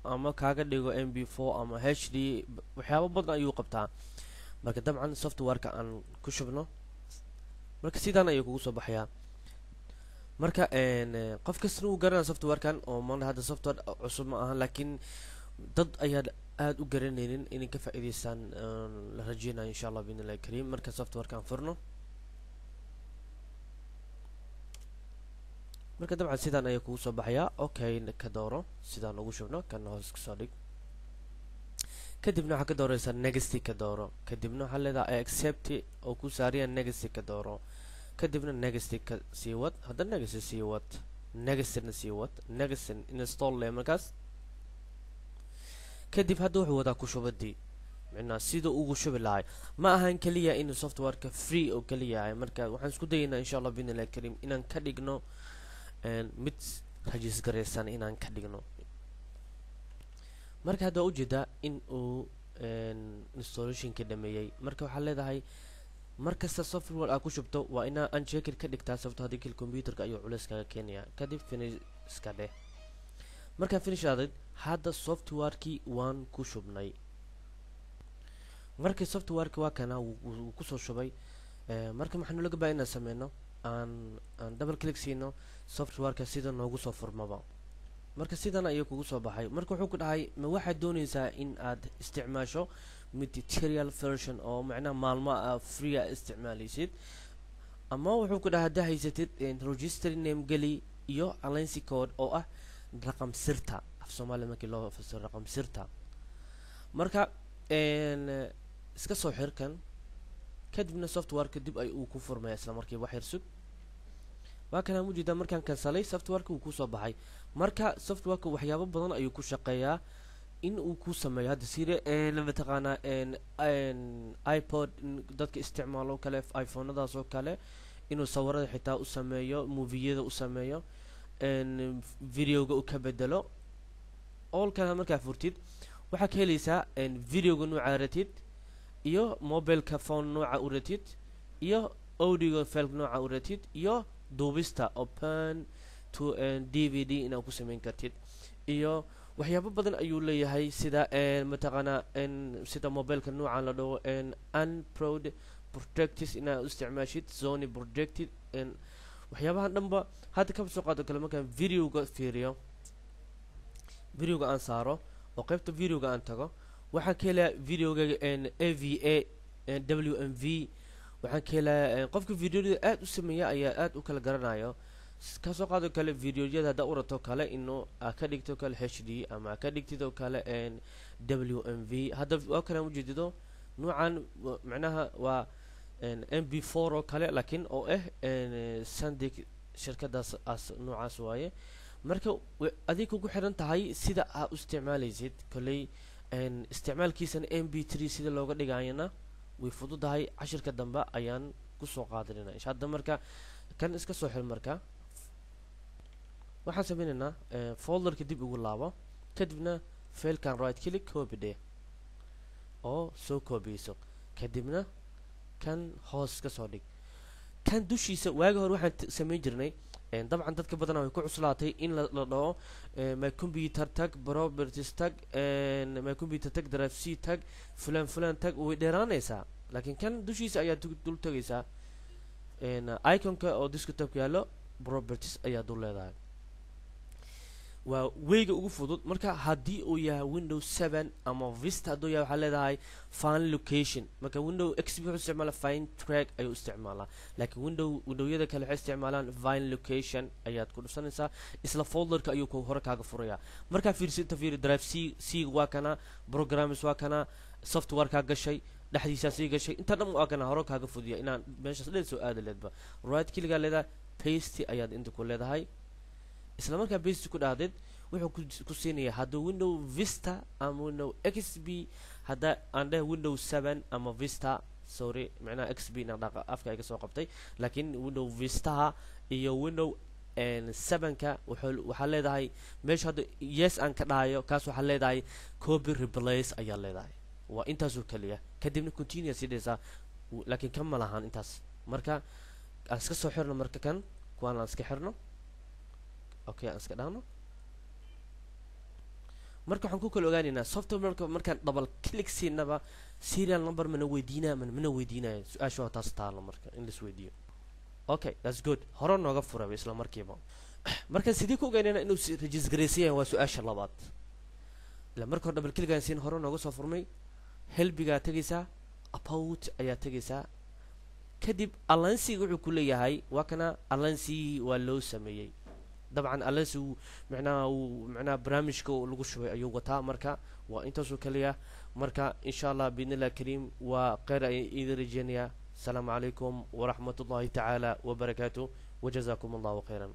ama kaaga dhigo mp4 ama hd waxyaabo badan ayuu qabtaa marka dabcan softwareka aan ku shubno marka sidaan ayuu kugu soo baxayaa marka qof kasta uu garanaa softwarekan oo maanta hadda software cusub ma ahan laakiin dad ayaa aad u garanaynin inay ka faa'iideystaan la rajeynayo insha Allah biidhnillaahi kariim marka softwarekan furno marka dabcan sidaan ayuu kugu soo baxayaa okay ka dooro sidaan ugu shubno kan hoos ka soo dhig kadibna waxaa ka dooraysaa next ka dooro kadibna waxaa leedahay accept oo ku saariya next ka dooro kadibna next ka sii wad hadda next sii wad next sii wad next install le markaas kadib hadda wuxuu wadaa ku shubadii macnaa sida ugu shubi lahay ma ahan kaliya in softwareka free oo kaliya ah marka waxaan isku dayaynaa insha Allah biidhnillaahi kariim inaan ka dhigno mid rajiis gareysan inaan ka dhigno marka hadda ujeedaa in uu installationka dhameeyay marka waxaa leedahay markasta software aad ku shubto waa inaa unchecked ka dhigtaa sababtoo haddii computerka ayuu culays kaga keenayaa kadib finish iska dheh markaan finish aadid hadda softwarekii waan ku shubnay markii softwareka waa kana wuu kusoo shubay marka maxaanu laga baahan inaan sameyno aan double click siino softwareka sida noogu soo furmaba marka sidan ayuu kugu soo baxay marka wuxuu ku dhahay ma waxaad doonaysaa in aad isticmaasho material version oo macnaha maalmo free isticmaalaysid ama wuxuu ku dhahay hadda haysatid registry name geli iyo alliance code oo ah raqam sirta af Soomaali markii loo fasiro raqam sirta marka iska soo xirkan kadibna softwareka dib ay uu ku furmay isla markii wax yar sug waa kana mujida markaan kansalay softwareka uu ku soo baxay marka softwareka waxyaabo badan ayuu ku shaqeeyaa in uu ku sameeyo hadda sire lama taqaana iPod dadka isticmaalo kale iPhone-daas oo kale inuu sawirada xitaa u sameeyo movie-yada u sameeyo video-ga u ka bedelo all kana markaa furtid waxa ka helaysaa video-ga nooca ratid iyo mobile-ka phone nooca u ratid iyo audio file nooca u ratid iyo duubista open to DVD inaad ku sameyn kartid iyo waxyaabo badan ayuu leeyahay sida mataqaana sida mobile-ka nooca la dhaho unprod protected inaad isticmaashid zone protected waxyaabahan dhanba hadda ka soo qaado kale markaan video-ga fiiriyo video-ga aan saaro oo qaybta video-ga aan tago waxaan ka helaa video-ga AVA WMV waxaan ka helaa qofka video-da aad u sameeya ayaa aad u kala garanayo ka soo qaado kale video-yada hadda u rato kale inuu ka dhigto kale HD ama ka dhigto kale WMV hadda waa kana ujeedido noocan macnaha waa MP4 oo kale laakiin oo Sandisk shirkadaas noocaas waaye marka adiga ugu xiran tahay sida aad u isticmaalaysid kulay isticmaalkiisana MP3 sida looga dhigayna way fududahay cashirka dambe ayaan ku soo qaadanayna insha Allah marka kan iska soo xil marka waxaan sameeynaa folderka dib ugu laabo kadibna file-kan right click copy dhe oo soo copyso kadibna kan hoos ka soo dhig kan dushiisa waaga hore waxaan sameyn jirnay dabcan dadka badan way ku cuslaatay in la dhaho my computer tag properties tag my computer tag drive c tag fulan tag way dheeraanaysaa laakiin kan dushiisa ayaa dul tagaysaa iconka oo desktop yaalo properties ayaa dul leedahay waa weyga ugu fudud marka haddii uu yahay Windows 7 ama Vista hadduu yahay waxaa leedahay find location marka Windows XP wuxuu isticmaalaa find track ayuu isticmaalaa laakiin Windows-yada kale waxay isticmaalaan find location ayaad ku dhusanaysaa isla folderka ayuu ku hore kaaga furayaa marka fiirsinta drive c waa kana programs waa kana software ka gashay dhaxdiisa sii gashay inta dhan waa kana hore kaaga fudiya inaan meeshaas dheer soo aadi leedba right click leedahay paste ayaad inta ku leedahay isla markaa paste ku dhaadid wuxuu ku siinayaa hadduu Windows Vista ama Windows XP hadda aan dhahay Windows 7 ama Vista sorry macnaha xp na dhaqa afka iga soo qabtay laakiin window vista iyo window 7ka waxa leedahay meesha hadda yes aan ka dhahayo kaas waxa leedahay copy replace ayaa leedahay waa intaas oo kaliya kadibna continue sidaysa laakiin kama lahan intaas marka aan iska soo xirno marka kan kuwaan aan iska xirno okay aan iska dhaano marka waxaan ku kala ogaanaynaa software markaan double click siinaba serial number mana weydiinaya su'aasha waa taas taalo marka in la isweydiiyo okay that's good hore nooga furay isla markiiba marka sidii ku ogaanaynaa inuu register waa su'aasha labaad la marka double click aan siin hore nooga soo furmay helbiga tagaysaa about ayaa tagaysaa kadib alliance wuxuu ku leeyahay waa kana alliance waa loo sameeyay dabcan alliance macnaha barnaamijka lagu shubay ayuu wataa marka waa intaas oo kaliya marka insha Allah biidnillah kariim waa qeyr ay idin rajeynaya السلام عليكم ورحمة الله تعالى وبركاته وجزاكم الله خيرا